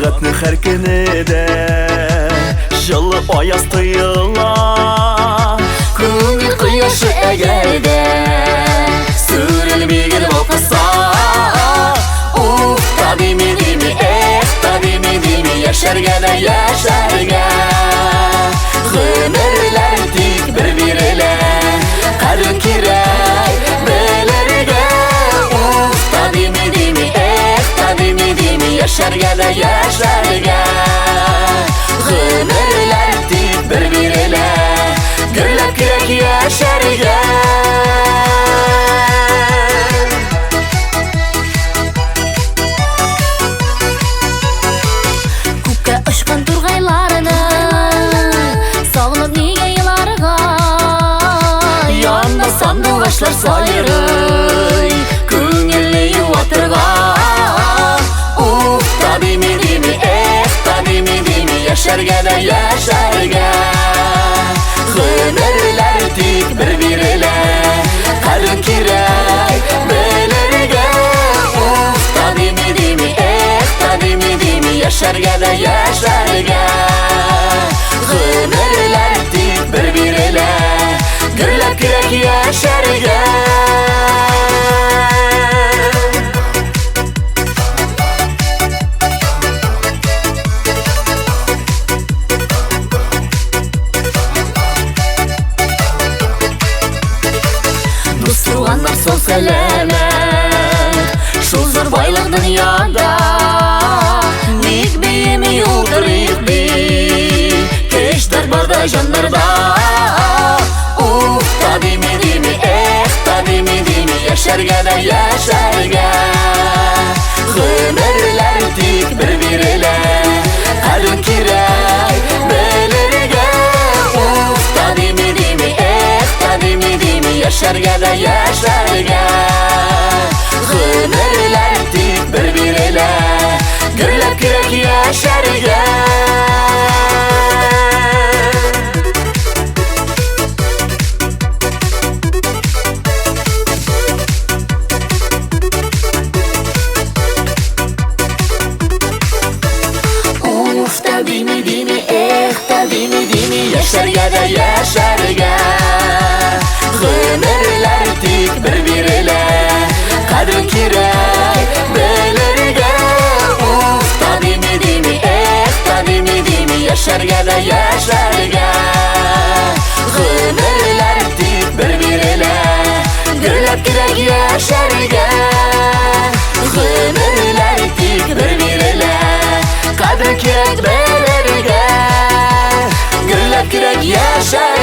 Tabiatni har kunida Жылы аяз tuyular Ko'ngil quyoshi agarda Surilmagan o'qisa Tadimi dimi tadimi dimi Yashargada yasharga Ömürler tik bir-birine Qadr kerak belarga Tadimi dimi tadimi dimi Yashargada yasharga Ömürler tik bir-birine Gurlab kerak yasharga Ko'kka uchqun turg'aylarini Sog'inib nega yilarga Yonda sandug'ashlar soyiri Ko'ngilni yuvatirgan Tadimi dimi tadimi dimi Yashargada yasharga Ömürler tik bir-birine Qadr kerak belarga Tadimi dimi tadimi dimi Yashargada yasharga Ömürler tik bir-birine Gurlab kerak yasharga Do'st tuyg'anlar son salamat Shu zo'r boylik dunyoda Lik beyimi yo'qdir yiqdi Kesh darbarda jonlarda Tadimi dimi tadimi dimi Yashargada yasharga Ömürler tik bir-birine Qadr kerak belarga Tadimi dimi tadimi dimi Yashargada yasharga Ömürler tik bir-birine Gurlab kerak yasharga Tadimi dimi tadimi dimi Yashargada yasharga Ömürler tik bir-birine Qadr kerak belarga Tadimi dimi tadimi dimi Yashargada yasharga Ömürler tik bir-birine Gurlab kerak yasharga Ömürler tik bir-birine Qadr kerak belarga Gurlab kerak yasharga